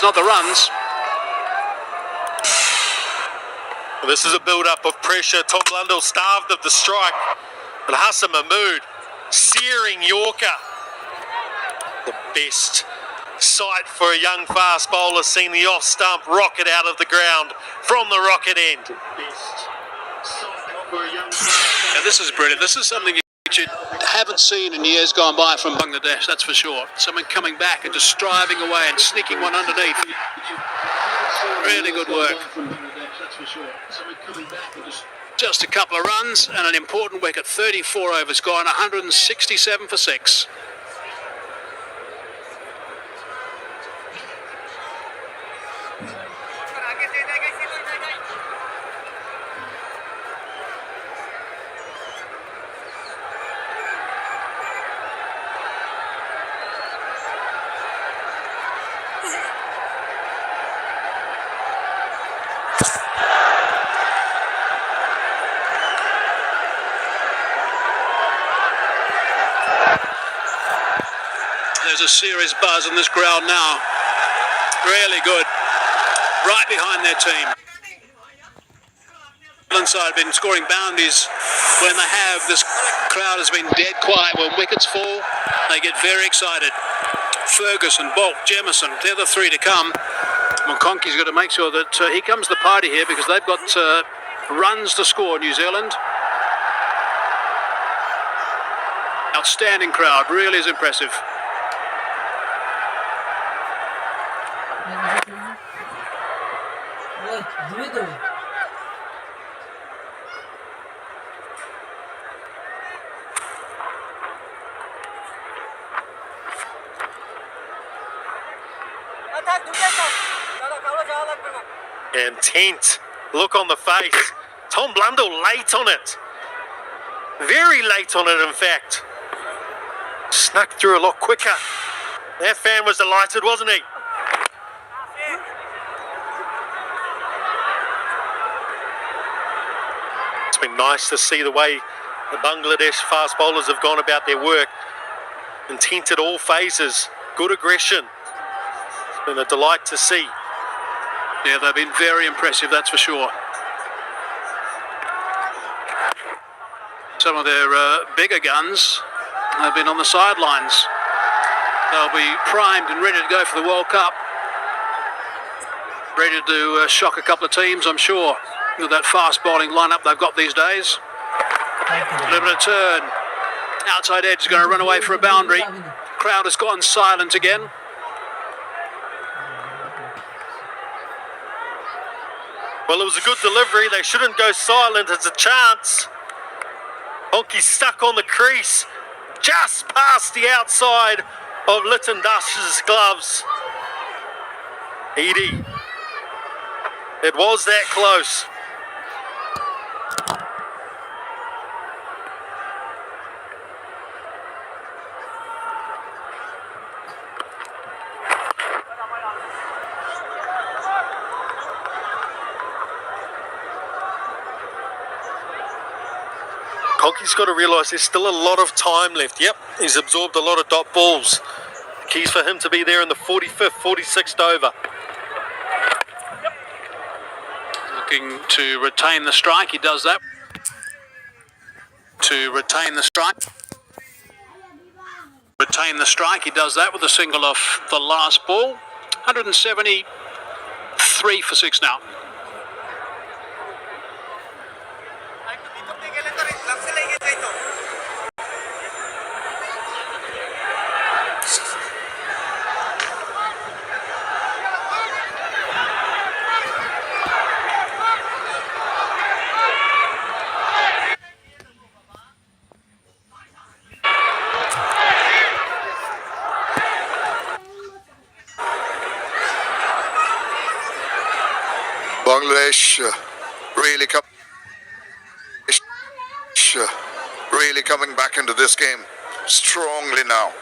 points, not the runs. This is a build-up of pressure. Tom Blundell starved of the strike. But Hassan Mahmood, searing Yorker. The best sight for a young fast bowler, seeing the off-stump rocket out of the ground from the rocket end. Now, this is brilliant. This is something you haven't seen in years gone by from Bangladesh, that's for sure. Someone coming back and just striving away and sneaking one underneath. Really good work. Just a couple of runs and an important wicket. 34 overs gone, 167 for 6. There's a serious buzz in this ground now. Really good. Right behind their team. Side have been scoring boundaries when they have. This crowd has been dead quiet. When wickets fall, they get very excited. Ferguson, Bolt, Jemison, they're the three to come. McConkey's got to make sure that he comes to the party here because they've got runs to score, New Zealand. Outstanding crowd, really is impressive. Intent look on the face. Tom Blundell late on it. Very late on it, in fact. Snuck through a lot quicker. That fan was delighted, wasn't he? It's been nice to see the way the Bangladesh fast bowlers have gone about their work. Intent at all phases. Good aggression. It's been a delight to see. Yeah, they've been very impressive, that's for sure. Some of their bigger guns have been on the sidelines. They'll be primed and ready to go for the World Cup. Ready to shock a couple of teams, I'm sure, with that fast bowling lineup they've got these days. A little bit of turn. Outside edge is going to run away for a boundary. Crowd has gone silent again. Well, it was a good delivery. They shouldn't go silent. It's a chance. Honky stuck on the crease, just past the outside of Lytton Dash's gloves. Edie. It was that close. Conky's got to realise there's still a lot of time left. Yep, he's absorbed a lot of dot balls. The key's for him to be there in the 45th, 46th over. Looking to retain the strike, he does that. To retain the strike. Retain the strike, he does that with a single off the last ball. 173 for 6 now. Bangladesh really coming back into this game strongly now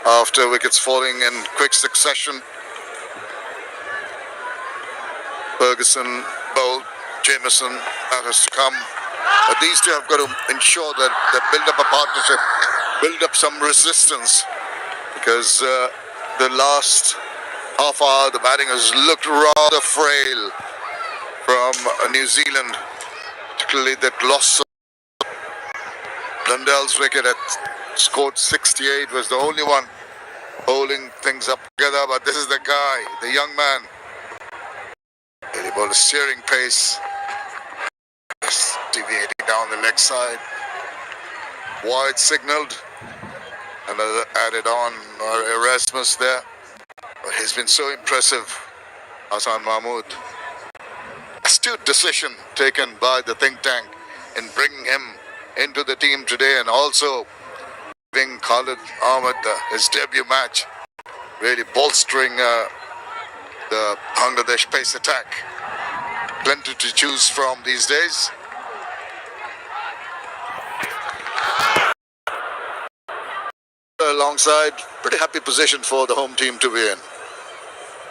after wickets falling in quick succession. Ferguson, Bolt, Jamieson, that has to come. But these two have got to ensure that they build up a partnership, build up some resistance, because the last half hour, the batting has looked rather frail from New Zealand, particularly that loss of Blundell's wicket at scored 68 was the only one holding things up together. But this is the guy, the young man. Really ball a steering pace, just deviating down the leg side. Wide signalled, another added on Erasmus there. But he's been so impressive, Hassan Mahmood. Astute decision taken by the think tank in bringing him into the team today, and also giving Khalid Ahmed his debut match, really bolstering the Bangladesh pace attack. Plenty to choose from these days. Alongside, pretty happy position for the home team to be in.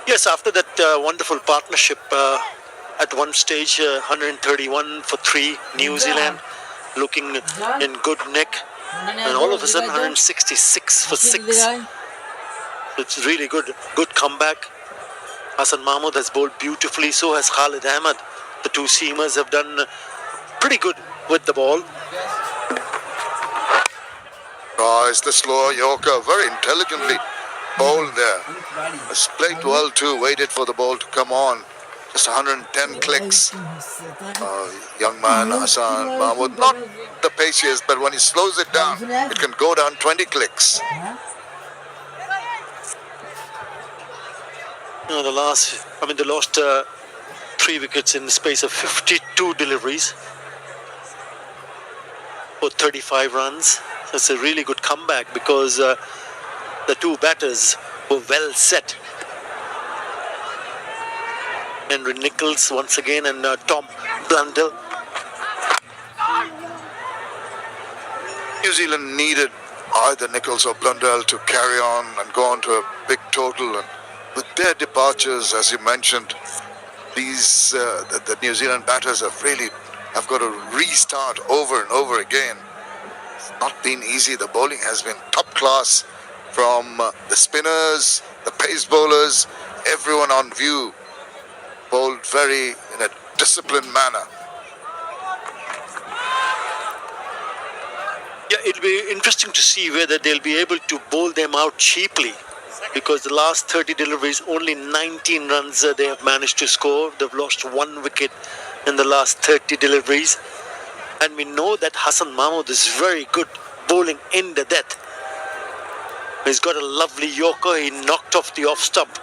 Yes, after that wonderful partnership, at one stage 131 for 3, New Zealand looking in good nick, and all of a sudden 166 for 6. It's really good comeback. Hassan Mahmood has bowled beautifully, so has Khalid Ahmed. The two seamers have done pretty good with the ball. It's the slower Yorker, very intelligently bowled there. Has played well too, waited for the ball to come on. Just 110 clicks. Young man Hassan Mahmood, not the paciest, but when he slows it down, it can go down 20 clicks. They lost 3 wickets in the space of 52 deliveries for 35 runs. That's a really good comeback because the two batters were well set. Henry Nicholls once again and Tom Blundell. New Zealand needed either Nicholls or Blundell to carry on and go on to a big total. And with their departures, as you mentioned, these the New Zealand batters have got to restart over and over again. It's not been easy. The bowling has been top class from the spinners, the pace bowlers, everyone on view. Bowled very in a disciplined manner. Yeah, it'll be interesting to see whether they'll be able to bowl them out cheaply, because the last 30 deliveries, only 19 runs they have managed to score. They've lost 1 wicket in the last 30 deliveries. And we know that Hassan Mahmood is very good bowling in the death. He's got a lovely Yorker. He knocked off the off stump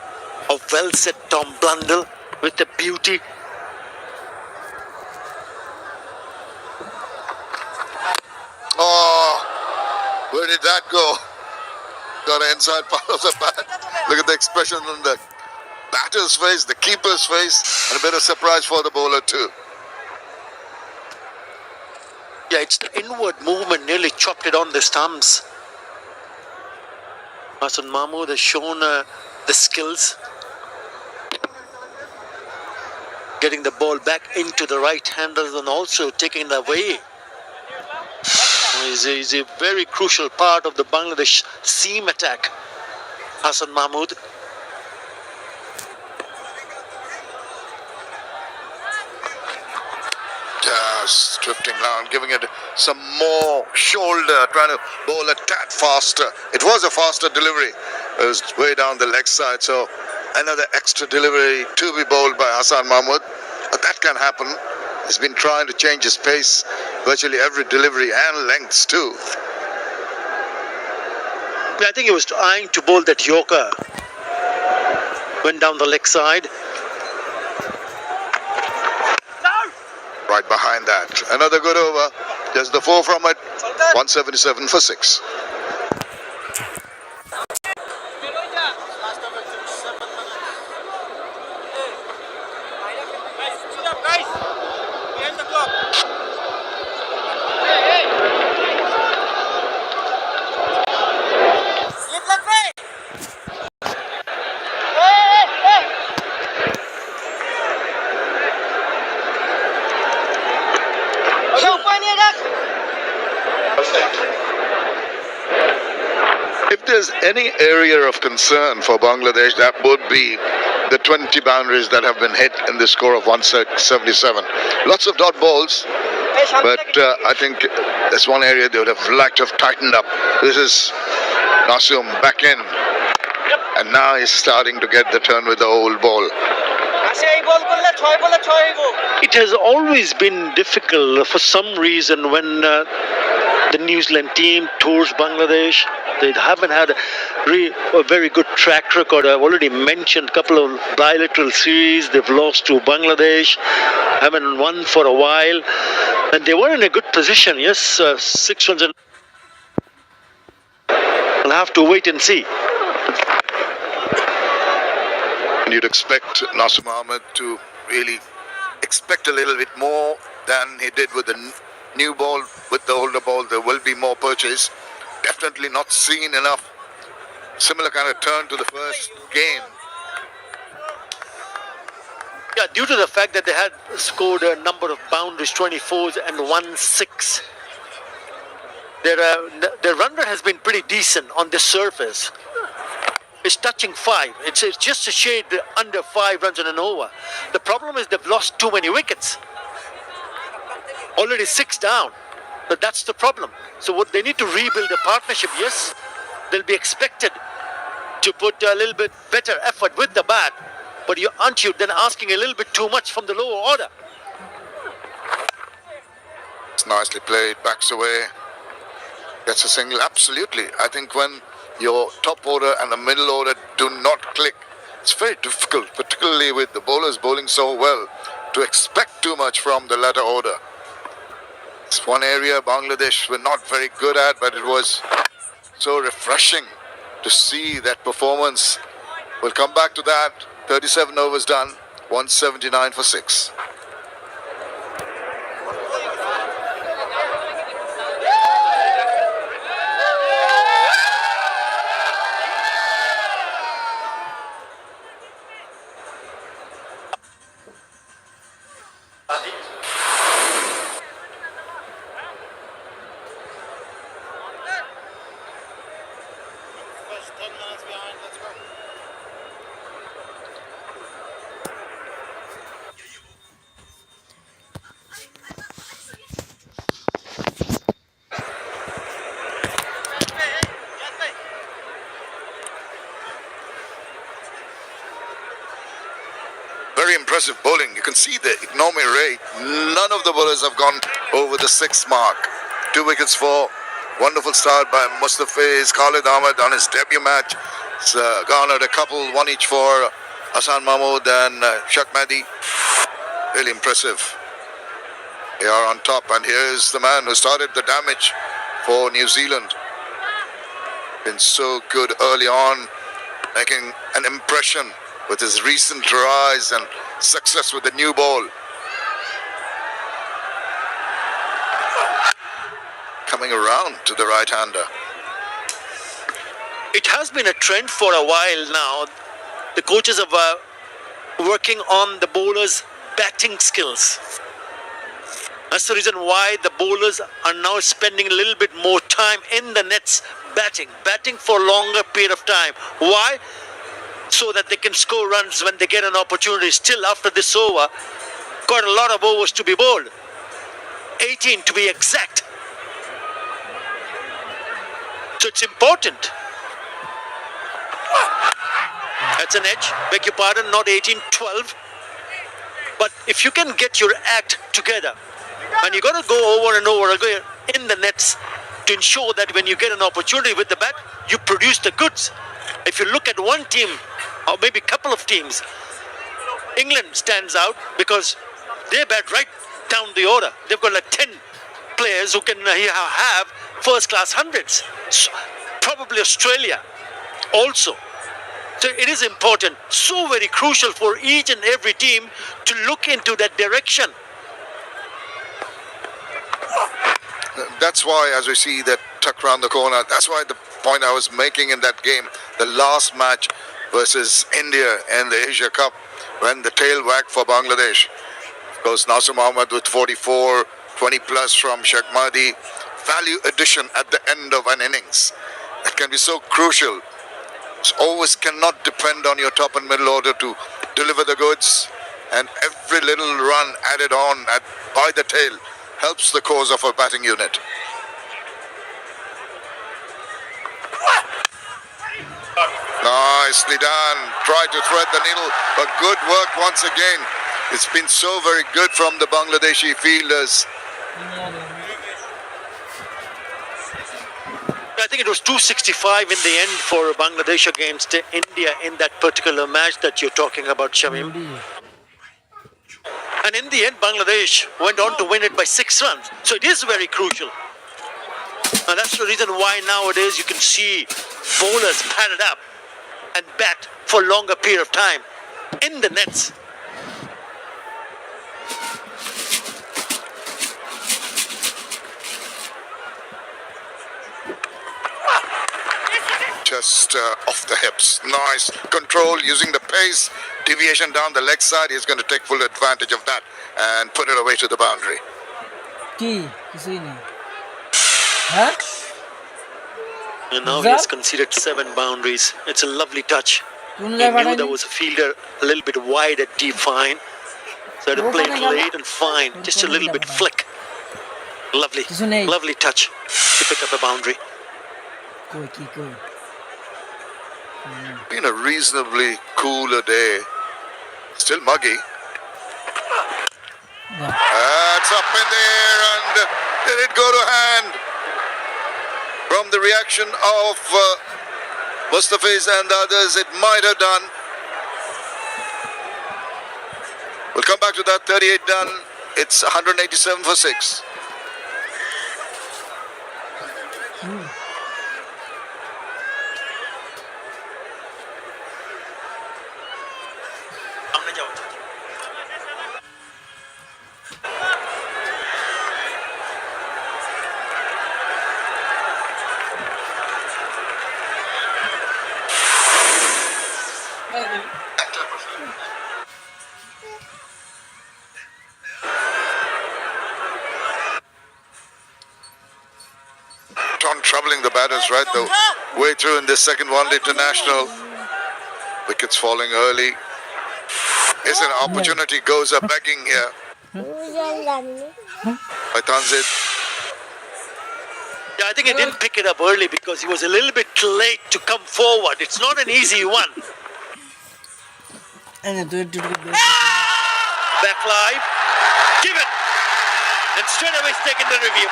of well-set Tom Blundell with the beauty. Oh, where did that go? Got an inside part of the bat. Look at the expression on the batter's face, the keeper's face, and a bit of surprise for the bowler too. Yeah, it's the inward movement nearly chopped it on the stumps. Hassan Mahmood has shown the skills, getting the ball back into the right-handers and also taking it away. He's a very crucial part of the Bangladesh seam attack, Hassan Mahmood. Just drifting around, giving it some more shoulder, trying to bowl a tad faster. It was a faster delivery. It was way down the leg side, so another extra delivery to be bowled by Hassan Mahmood. But that can happen. He's been trying to change his pace virtually every delivery and lengths too. I think he was trying to bowl that Yorker. Went down the leg side. Right behind that. Another good over. Just the 4 from it. 177 for 6. If there's any area of concern for Bangladesh, that would be the 20 boundaries that have been hit in the score of 177. Lots of dot balls, but I think that's one area they would have liked to have tightened up. This is Nasum back in, and now he's starting to get the turn with the old ball. It has always been difficult for some reason when the New Zealand team tours Bangladesh. They haven't had a very good track record. I've already mentioned a couple of bilateral series. They've lost to Bangladesh, haven't won for a while, and they were in a good position. Yes, 6 runs. I'll have to wait and see. And you'd expect Nasum Ahmed to really expect a little bit more than he did with the new ball. With the older ball, there will be more purchase. Definitely not seen enough. Similar kind of turn to the first game. Yeah, due to the fact that they had scored a number of boundaries, 24s and 1-6. Their run rate has been pretty decent on the surface. It's touching 5. It's just a shade under 5 runs on an over. The problem is they've lost too many wickets. Already 6 down. But that's the problem. So what they need to rebuild a partnership. Yes, they'll be expected to put a little bit better effort with the bat. But aren't you then asking a little bit too much from the lower order? It's nicely played, backs away. Gets a single, absolutely. I think when your top order and the middle order do not click, it's very difficult, particularly with the bowlers bowling so well, to expect too much from the latter order. It's one area Bangladesh were not very good at, but it was so refreshing to see that performance. We'll come back to that. 37 overs done, 179 for 6. Very impressive bowling. You can see the economy rate. None of the bowlers have gone over the 6 mark. 2 wickets for wonderful start by Mustafiz. Khalid Ahmed on his debut match. It's garnered a couple, one each for Hassan Mahmood and Shak Mahdi. Really impressive. They are on top, and here's the man who started the damage for New Zealand. Been so good early on, making an impression with his recent rise and success with the new ball. Coming around to the right-hander. It has been a trend for a while now. The coaches are working on the bowlers' batting skills. That's the reason why the bowlers are now spending a little bit more time in the nets batting for a longer period of time. Why? So that they can score runs when they get an opportunity. Still, after this over, got a lot of overs to be bowled. 18 to be exact. So it's important. That's an edge. Beg your pardon, not 18, 12. But if you can get your act together, and you got to go over and over again in the nets to ensure that when you get an opportunity with the bat, you produce the goods. If you look at one team, or maybe a couple of teams, England stands out because they bat right down the order. They've got like 10 players who can have first-class hundreds. So, probably Australia also. So it is important, so very crucial for each and every team to look into that direction. That's why, as we see that tuck around the corner, that's why the point I was making in that game, the last match versus India in the Asia Cup, when the tail wagged for Bangladesh. Of course, Nasum Ahmed with 44, 20 plus from Shak Mahdi. Value addition at the end of an innings. That can be so crucial. Always cannot depend on your top and middle order to deliver the goods, and every little run added on by the tail helps the cause of a batting unit. Nicely done. Tried to thread the needle, but good work once again. It's been so very good from the Bangladeshi fielders. I think it was 265 in the end for Bangladesh against India in that particular match that you're talking about, Shamim. And in the end, Bangladesh went on to win it by 6 runs. So it is very crucial. And that's the reason why nowadays you can see bowlers padded up and bat for a longer period of time in the nets. Just off the hips. Nice control using the pace. Deviation down the leg side. He's going to take full advantage of that and put it away to the boundary. And now he has conceded 7 boundaries. It's a lovely touch. He knew there was a fielder a little bit wide at deep fine. So to play it late and fine. Just a little bit flick. Lovely. Lovely touch to pick up a boundary. Been a reasonably cooler day. Still muggy. It's up in there, and did it go to hand? From the reaction of Mustafiz and the others, it might have done. We'll come back to that. 38 done. It's 187 for 6. Troubling the batters right the way through in this second one international. Wickets falling early. Is an opportunity, goes a begging here by Tanzid. Yeah, I think he didn't pick it up early because he was a little bit late to come forward. It's not an easy one. Back live. Give it. And straight away he's taken the review.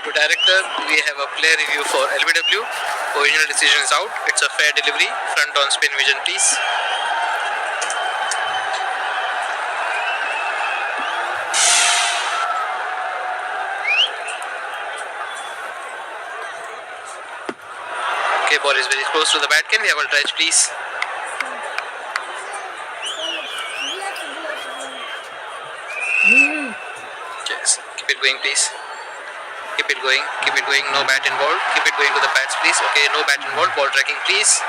To director, we have a player review for LBW. Original decision is out. It's a fair delivery. Front on spin vision, please. Okay, ball is very close to the bat. Can we have a dredge, please? Yes, keep it going, please. Keep it going, no bat involved. Keep it going to the pads, please. Okay, no bat involved. Ball tracking, please.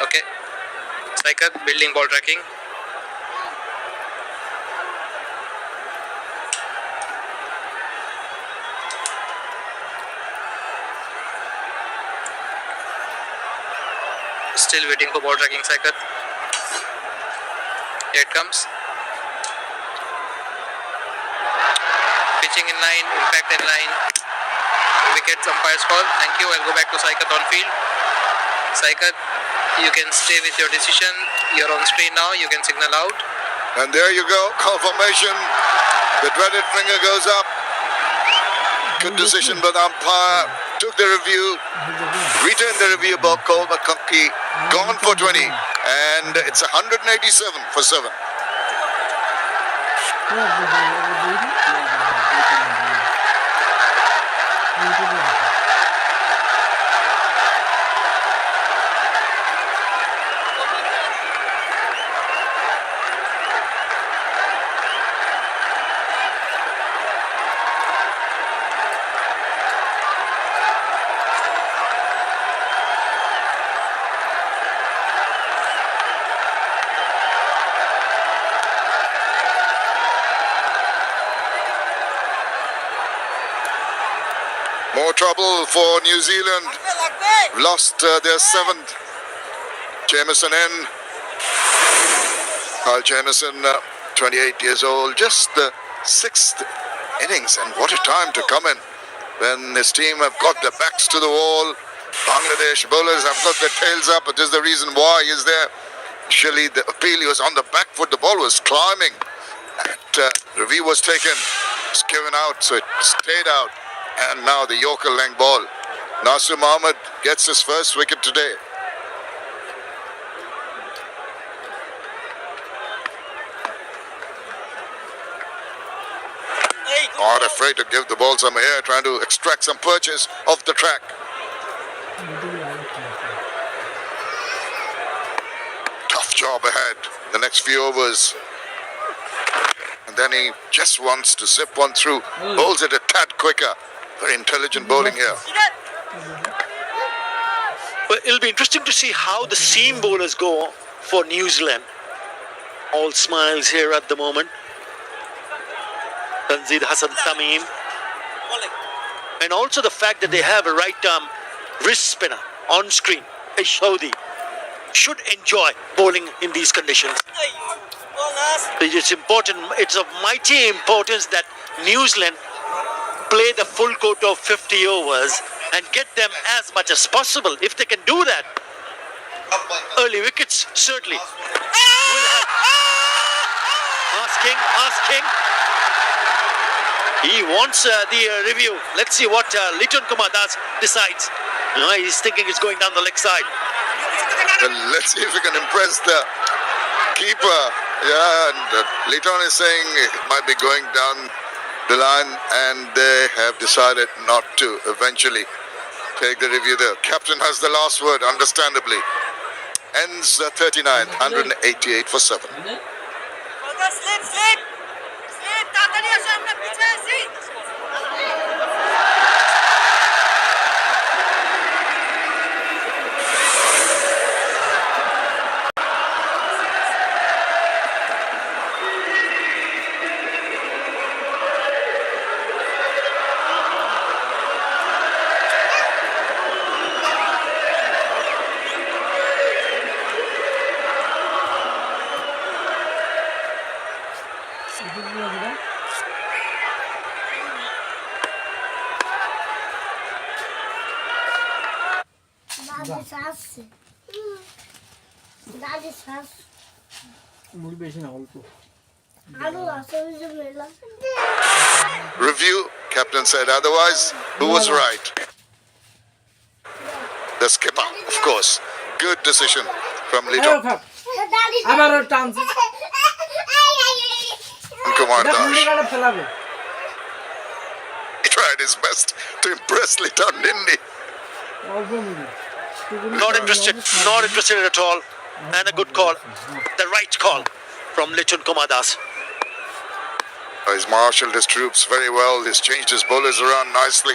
Okay. Striker, building ball tracking. Still waiting for ball tracking, Striker. Here it comes. Pitching in line, impact in line. Wickets, umpire's call. Thank you. I'll go back to Saikat on field. Saikat, you can stay with your decision. You're on screen now. You can signal out. And there you go. Confirmation. The dreaded finger goes up. Good decision by the umpire. Took the review. Returned the review ball call, but Kanki gone for 20. And it's 187 for 7. More trouble for New Zealand. Lost their seventh. Jamieson in. Kyle Jamieson, 28 years old, just the sixth innings, and what a time to come in when his team have got their backs to the wall. Bangladesh bowlers have got their tails up, but this is the reason why he is there. Initially, the appeal, he was on the back foot, the ball was climbing. And review was taken, it's given out, so it stayed out. And now the Yorker length ball. Nasir Mohammed gets his first wicket today. Not afraid to give the ball some air, trying to extract some purchase off the track. Tough job ahead, the next few overs. And then he just wants to zip one through, bowls it a tad quicker. Very intelligent bowling here. Well, it'll be interesting to see how the seam bowlers go for New Zealand. All smiles here at the moment. Tanzid Hassan Tamim. And also the fact that they have a right-arm wrist spinner on screen, Aishodi, should enjoy bowling in these conditions. It's important, it's of mighty importance that New Zealand play the full quota of 50 overs and get them as much as possible. If they can do that, early wickets certainly will help. Asking. He wants the review. Let's see what Liton Kumar Das decides. He's thinking it's going down the leg side. Well, let's see if we can impress the keeper. Yeah, and Liton is saying it might be going down the line, and they have decided not to eventually take the review there. Captain has the last word, understandably. Ends 39, 188 for 7. Review, captain said otherwise. Who was right? The skipper, of course. Good decision from Liton. Kumar Das. He tried his best to impress Liton, didn't he? Not interested at all. And a good call, the right call from Liton Kumar Das. He's marshalled his troops very well. He's changed his bowlers around nicely.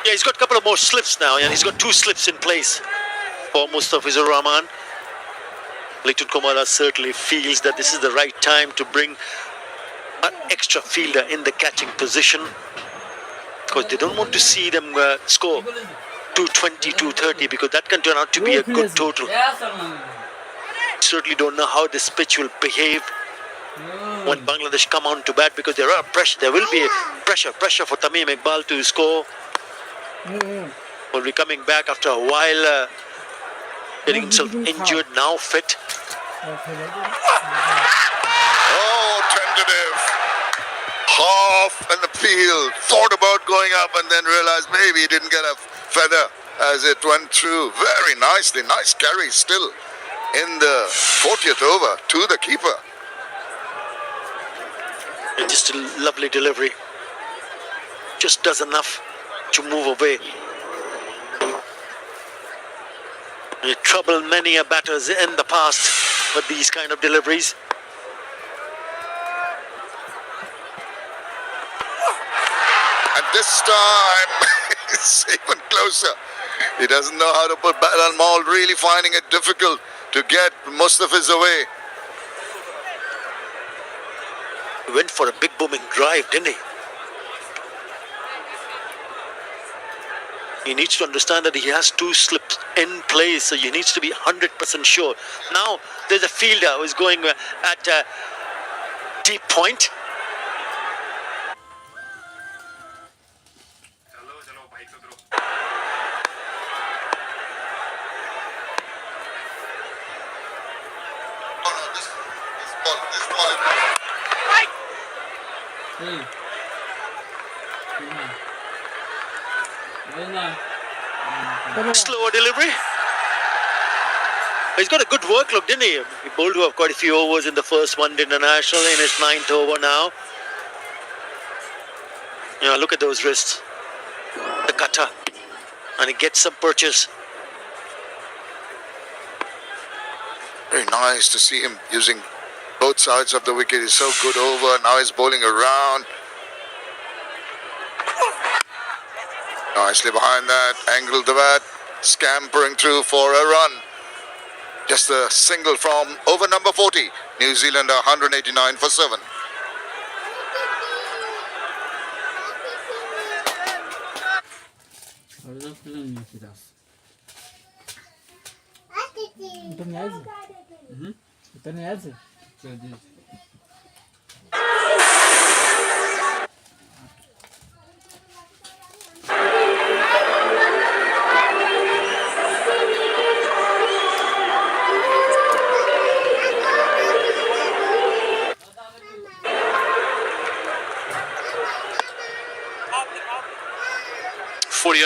Yeah, he's got a couple of more slips now, and he's got 2 slips in place for Mustafizur Rahman. Liton Kumar Das certainly feels that this is the right time to bring an extra fielder in the catching position, because they don't want to see them score 220, 230, because that can turn out to be a good total. Certainly don't know how this pitch will behave when Bangladesh come on to bat, because there will be pressure for Tamim Iqbal to score. Will be coming back after a while, getting himself injured, now fit. Oh, tentative. Half in the field. Thought about going up and then realized maybe he didn't get a feather as it went through. Very nicely. Nice carry still in the 40th over to the keeper. And just a lovely delivery. Just does enough to move away. And it troubled many a batters in the past with these kind of deliveries. And this time it's even closer. He doesn't know how to put bat on ball, really finding it difficult to get most of his away. He went for a big booming drive, didn't he? He needs to understand that he has two slips in place, so he needs to be 100% sure. Now there's a fielder who is going at a deep point. Slower delivery. He's got a good workload, didn't he? He bowled to have quite a few overs in the first one international, in his 9th over now. Yeah, look at those wrists. The cutter. And he gets some purchase. Very nice to see him using both sides of the wicket. He's so good over. Now he's bowling around. Nicely behind that. Angled the bat. Scampering through for a run. Just a single from over number 40. New Zealand 189 for 7.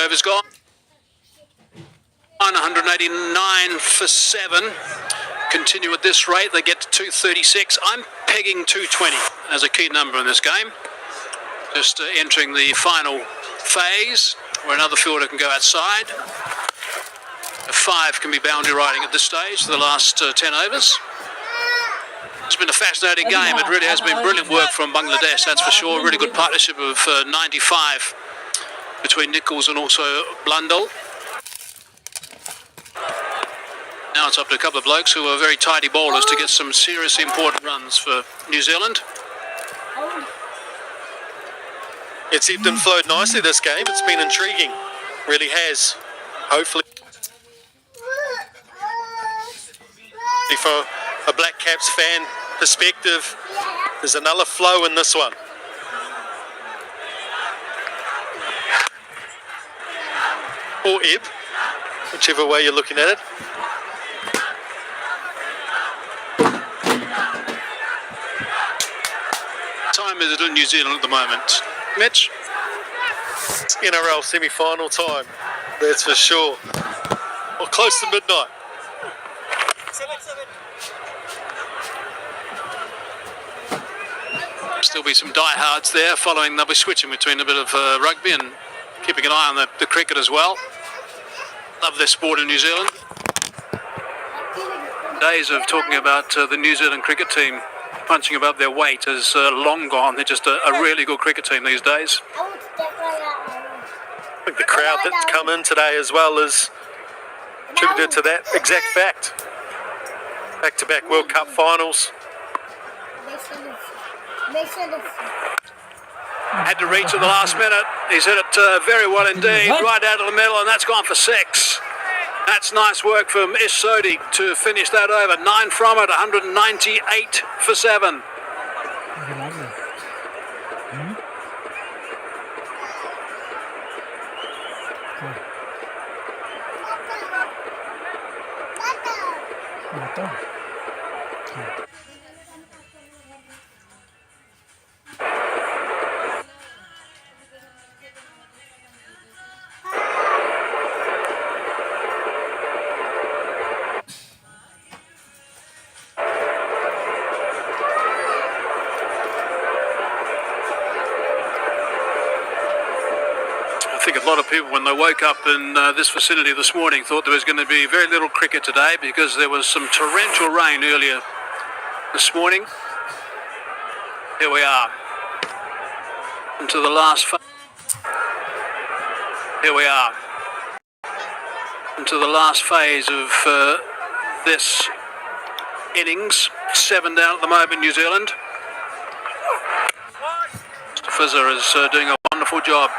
Overs gone. 189 for 7. Continue at this rate, they get to 236. I'm pegging 220 as a key number in this game. Just entering the final phase where another fielder can go outside. A 5 can be boundary riding at this stage for the last 10 overs. It's been a fascinating game. It really has been brilliant work from Bangladesh, that's for sure. Really good partnership of 95 between Nichols and also Blundell. Now it's up to a couple of blokes who are very tidy bowlers to get some seriously important runs for New Zealand. It's ebbed and flowed nicely this game. It's been intriguing. Really has. Hopefully for a Black Caps fan perspective, there's another flow in this one. Or ebb, whichever way you're looking at it. Time is it in New Zealand at the moment, Mitch? It's NRL semi-final time, that's for sure. Or close to midnight. Still be some diehards there following. They'll be switching between a bit of rugby and keeping an eye on the cricket as well. Love their sport in New Zealand. Days of talking about the New Zealand cricket team punching above their weight is long gone. They're just a really good cricket team these days. I think the crowd that's come in today as well is attributed to that exact fact. Back-to-back World Cup finals. Had to reach at the last minute. He's hit it very well indeed, right out of the middle, and that's gone for 6. That's nice work from Ish Sodhi to finish that over. 9 from it, 198 for 7. I think a lot of people, when they woke up in this vicinity this morning, thought there was going to be very little cricket today because there was some torrential rain earlier this morning. Here we are. Into the last Here we are. Into the last phase of this innings. 7 down at the moment, New Zealand. Fizzer is doing a wonderful job.